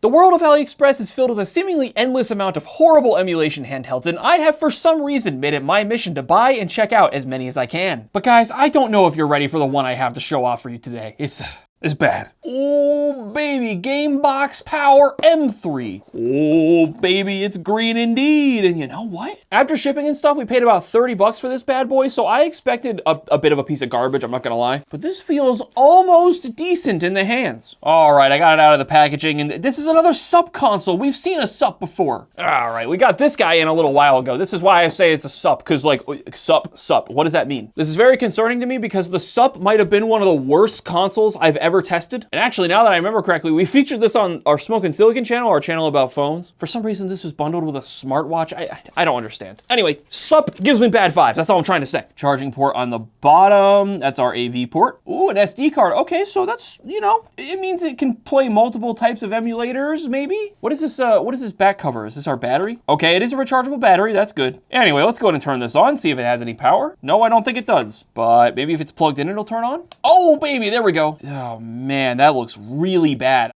The world of AliExpress is filled with a seemingly endless amount of horrible emulation handhelds, and I have for some reason made it my mission to buy and check out as many as I can. But guys, I don't know if you're ready for the one I have to show off for you today. It's bad. Oh baby, Gamebox Power M3. Oh baby, it's green indeed. And you know what? After shipping and stuff, we paid about 30 bucks for this bad boy, so I expected a bit of a piece of garbage, I'm not gonna lie. But this feels almost decent in the hands. All right, I got it out of the packaging, and this is another SUP console. We've seen a SUP before. All right, we got this guy in a little while ago. This is why I say it's a SUP, because like, SUP, what does that mean? This is very concerning to me because the SUP might have been one of the worst consoles I've ever tested. And actually, now that I remember correctly, we featured this on our Smokin' Silicon channel, our channel about phones. For some reason, this was bundled with a smartwatch. I don't understand. Anyway, SUP gives me bad vibes. That's all I'm trying to say. Charging port on the bottom. That's our AV port. Ooh, an SD card. Okay, so that's, you know, it means it can play multiple types of emulators, maybe? What is this back cover? Is this our battery? Okay, it is a rechargeable battery. That's good. Anyway, let's go ahead and turn this on, see if it has any power. No, I don't think it does. But maybe if it's plugged in, it'll turn on. Oh, baby, there we go. Oh, man, that looks really bad.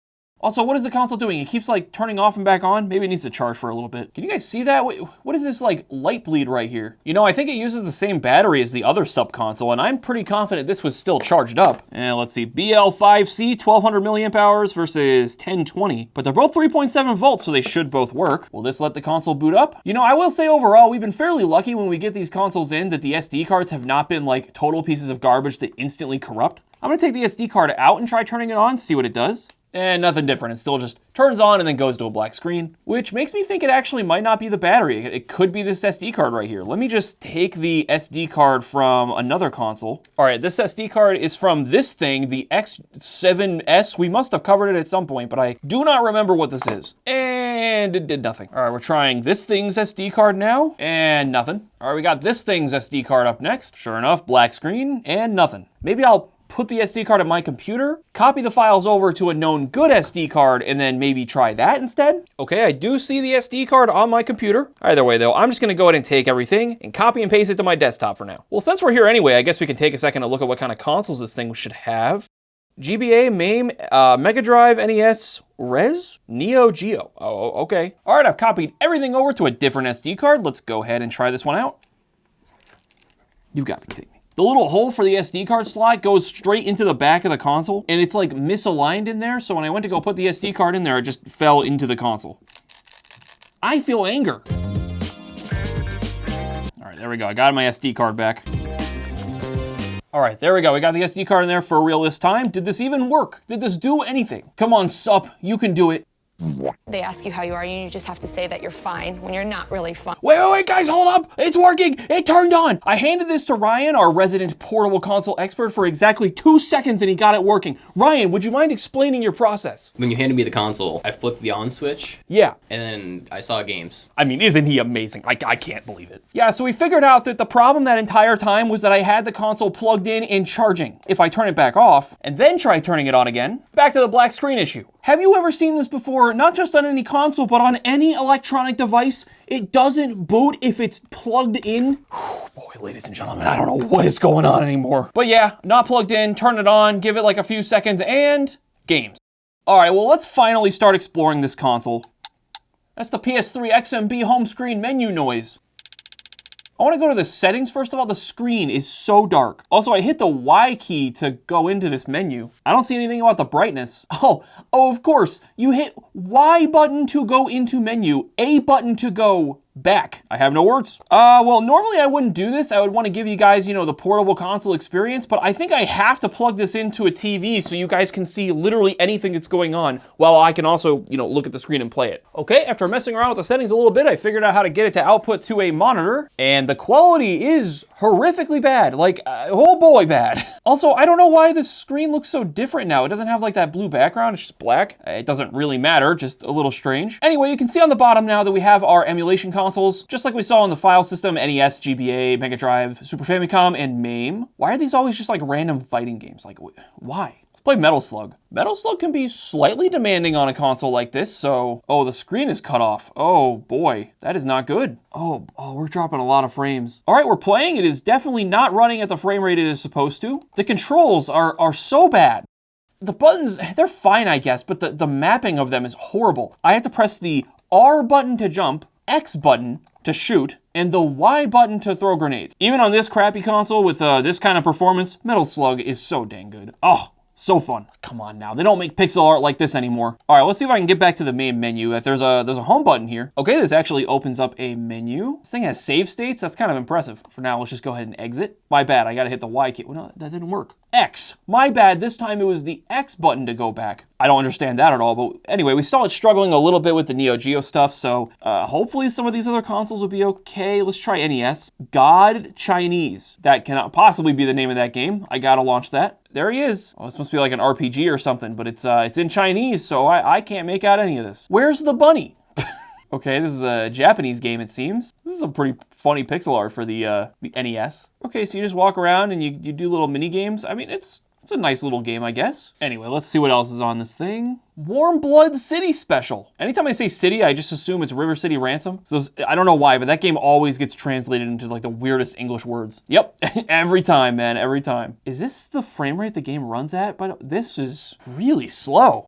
Also, what is the console doing? It keeps like turning off and back on. Maybe it needs to charge for a little bit. Can you guys see that? What is this like light bleed right here? You know, I think it uses the same battery as the other SUP console, and I'm pretty confident this was still charged up. And let's see, BL5C, 1200 milliamp hours versus 1020, but they're both 3.7 volts, so they should both work. Will this let the console boot up? You know, I will say overall, we've been fairly lucky when we get these consoles in that the SD cards have not been like total pieces of garbage that instantly corrupt. I'm gonna take the SD card out and try turning it on, see what it does. And nothing different, it still just turns on and then goes to a black screen, which makes me think it actually might not be the battery. It could be this SD card right here. Let me just take the SD card from another console. All right, this SD card is from this thing, the X7S. We must have covered it at some point, but I do not remember what this is. And it did nothing. All right, we're trying this thing's SD card now, and nothing. All right, we got this thing's SD card up next. Sure enough, black screen, and nothing. Maybe I'll put the SD card on my computer, copy the files over to a known good SD card, and then maybe try that instead. Okay, I do see the SD card on my computer. Either way though, I'm just gonna go ahead and take everything and copy and paste it to my desktop for now. Well, since we're here anyway, I guess we can take a second to look at what kind of consoles this thing should have. GBA, MAME, Mega Drive, NES, Res, Neo Geo. Oh, okay. All right, I've copied everything over to a different SD card. Let's go ahead and try this one out. You've got to be kidding me. The little hole for the SD card slot goes straight into the back of the console, and it's like misaligned in there, so when I went to go put the SD card in there, it just fell into the console. I feel anger. All right, there we go. I got my SD card back. All right, there we go. We got the SD card in there for real this time. Did this even work? Did this do anything? Come on, SUP, you can do it. They ask you how you are, and you just have to say that you're fine when you're not really fine. Wait, guys, hold up. It's working. It turned on. I handed this to Ryan, our resident portable console expert, for exactly 2 seconds, and he got it working. Ryan, would you mind explaining your process? When you handed me the console, I flipped the on switch. Yeah. And then I saw games. I mean, isn't he amazing? I can't believe it. Yeah, so we figured out that the problem that entire time was that I had the console plugged in and charging. If I turn it back off, and then try turning it on again, back to the black screen issue. Have you ever seen this before? Not just on any console, but on any electronic device. It doesn't boot if it's plugged in. Boy, ladies and gentlemen, I don't know what is going on anymore. But yeah, not plugged in, turn it on, give it like a few seconds, and games. All right, well, let's finally start exploring this console. That's the PS3 XMB home screen menu noise. I want to go to the settings first of all. The screen is so dark. Also, I hit the Y key to go into this menu. I don't see anything about the brightness. Oh, of course. You hit Y button to go into menu, A button to go back. I have no words. Well, normally I wouldn't do this. I would want to give you guys, you know, the portable console experience, but I think I have to plug this into a TV so you guys can see literally anything that's going on while I can also, you know, look at the screen and play it. Okay, after messing around with the settings a little bit, I figured out how to get it to output to a monitor, and the quality is horrifically bad. Like, oh boy, bad. Also, I don't know why the screen looks so different now. It doesn't have like that blue background, it's just black. It doesn't really matter, just a little strange. Anyway, you can see on the bottom now that we have our emulation consoles, just like we saw on the file system, NES, GBA, Mega Drive, Super Famicom, and MAME. Why are these always just like random fighting games? Like, why? Let's play Metal Slug. Metal Slug can be slightly demanding on a console like this, so... Oh, the screen is cut off. Oh, boy. That is not good. Oh, we're dropping a lot of frames. All right, we're playing. It is definitely not running at the frame rate it is supposed to. The controls are so bad. the buttons, they're fine, I guess, but the mapping of them is horrible. I have to press the R button to jump, X button to shoot, and the Y button to throw grenades. Even on this crappy console with this kind of performance, Metal Slug is so dang good. Oh, so fun. Come on now, they don't make pixel art like this anymore. All right, let's see if I can get back to the main menu. If there's a home button here. Okay, this actually opens up a menu. This thing has save states. That's kind of impressive. For now, let's just go ahead and exit. My bad, I gotta hit the Y key. Well, no, that didn't work. X. My bad, this time it was the X button to go back. I don't understand that at all, but anyway, we saw it struggling a little bit with the Neo Geo stuff, so hopefully some of these other consoles will be okay. Let's try NES. God Chinese. That cannot possibly be the name of that game. I gotta launch that. There he is. Oh, this must be like an RPG or something, but it's in Chinese, so I can't make out any of this. Where's the bunny? Okay, this is a Japanese game, it seems. This is a pretty funny pixel art for the NES. Okay, so you just walk around and you do little mini games. I mean, it's a nice little game, I guess. Anyway, let's see what else is on this thing. Warm Blood City Special. Anytime I say city, I just assume it's River City Ransom. So I don't know why, but that game always gets translated into like the weirdest English words. Yep, every time, man, every time. Is this the frame rate the game runs at? But this is really slow.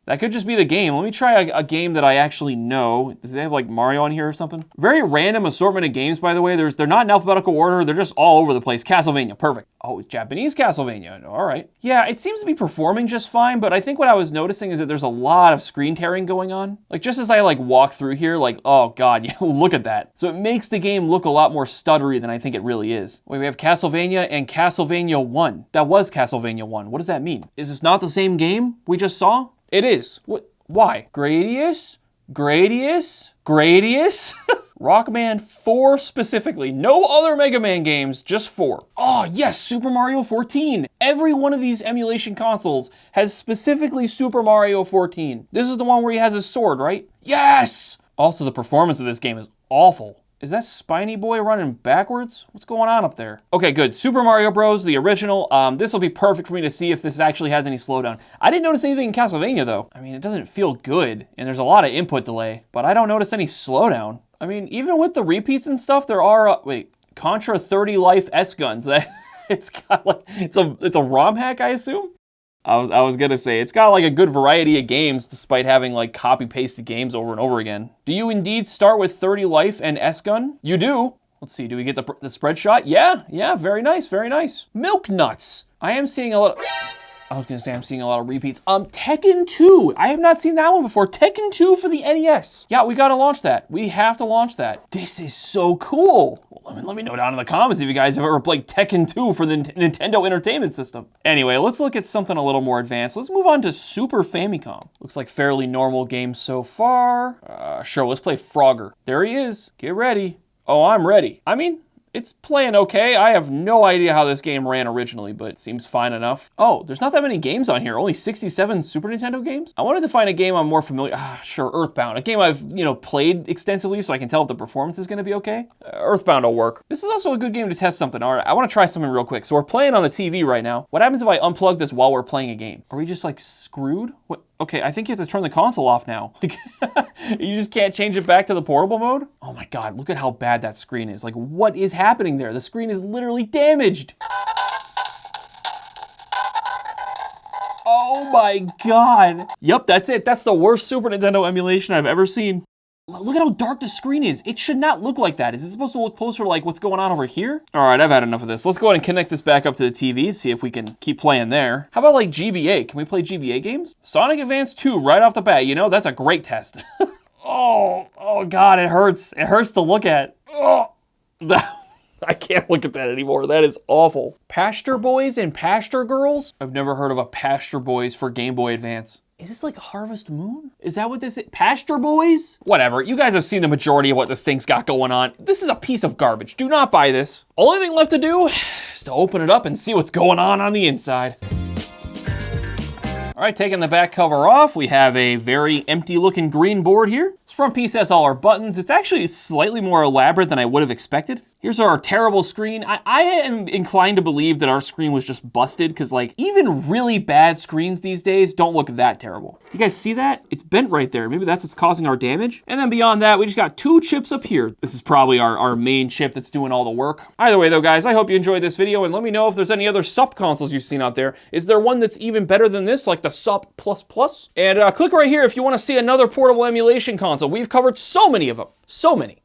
That could just be the game. Let me try a game that I actually know. Does they have like Mario on here or something? Very random assortment of games, by the way. They're not in alphabetical order. They're just all over the place. Castlevania, perfect. Oh, Japanese Castlevania, all right. Yeah, it seems to be performing just fine, but I think what I was noticing is that there's a lot of screen tearing going on. Like just as I like walk through here, like, oh God, yeah, look at that. So it makes the game look a lot more stuttery than I think it really is. Wait, we have Castlevania and Castlevania 1. That was Castlevania 1. What does that mean? Is this not the same game we just saw? It is. What? Why? Gradius? Gradius? Gradius? Rockman 4 specifically. No other Mega Man games, just 4. Oh, yes, Super Mario 14. Every one of these emulation consoles has specifically Super Mario 14. This is the one where he has his sword, right? Yes! Also, the performance of this game is awful. Is that Spiny Boy running backwards? What's going on up there? Okay, good. Super Mario Bros., the original. This will be perfect for me to see if this actually has any slowdown. I didn't notice anything in Castlevania, though. I mean, it doesn't feel good, and there's a lot of input delay, but I don't notice any slowdown. I mean, even with the repeats and stuff, there are, Contra 30 Life S-Guns. It's got like, it's a ROM hack, I assume? I was gonna say, it's got like a good variety of games despite having like copy-pasted games over and over again. Do you indeed start with 30 life and S-Gun? You do. Let's see, do we get the spread shot? Yeah, very nice, very nice. Milk Nuts. I am seeing a lot of... I was gonna say I'm seeing a lot of repeats. Tekken 2. I have not seen that one before. Tekken 2 for the NES. Yeah, we gotta launch that. We have to launch that. This is so cool. Well, let me know down in the comments if you guys have ever played Tekken 2 for the Nintendo Entertainment System. Anyway, let's look at something a little more advanced. Let's move on to Super Famicom. Looks like fairly normal game so far. Sure, let's play Frogger. There he is. Get ready. Oh, I'm ready. I mean, it's playing okay. I have no idea how this game ran originally, but it seems fine enough. Oh, there's not that many games on here. Only 67 Super Nintendo games? I wanted to find a game I'm more familiar... sure, Earthbound. A game I've, played extensively so I can tell if the performance is going to be okay. Earthbound will work. This is also a good game to test something. All right, I want to try something real quick. So we're playing on the TV right now. What happens if I unplug this while we're playing a game? Are we just, like, screwed? What? Okay, I think you have to turn the console off now. You just can't change it back to the portable mode? Oh my God, look at how bad that screen is. Like, what is happening there? The screen is literally damaged. Oh my God. Yep, that's it. That's the worst Super Nintendo emulation I've ever seen. Look at how dark the screen is. It should not look like that. Is it supposed to look closer to like what's going on over here? All right, I've had enough of this. Let's go ahead and connect this back up to the TV, see if we can keep playing there. How about like GBA? Can we play GBA games? Sonic Advance 2 right off the bat. That's a great test. oh God, it hurts. It hurts to look at. Oh, I can't look at that anymore. That is awful. Pasture Boys and Pasture Girls? I've never heard of a Pasture Boys for Game Boy Advance. Is this like Harvest Moon? Is that what this is? Pasture Boys? Whatever, you guys have seen the majority of what this thing's got going on. This is a piece of garbage. Do not buy this. Only thing left to do is to open it up and see what's going on the inside. All right, taking the back cover off, we have a very empty looking green board here. This front piece has all our buttons. It's actually slightly more elaborate than I would have expected. Here's our terrible screen. I am inclined to believe that our screen was just busted because, like, even really bad screens these days don't look that terrible. You guys see that? It's bent right there. Maybe that's what's causing our damage. And then beyond that, we just got 2 chips up here. This is probably our main chip that's doing all the work. Either way, though, guys, I hope you enjoyed this video, and let me know if there's any other SUP consoles you've seen out there. Is there one that's even better than this, like the SUP++? And click right here if you want to see another portable emulation console. We've covered so many of them. So many.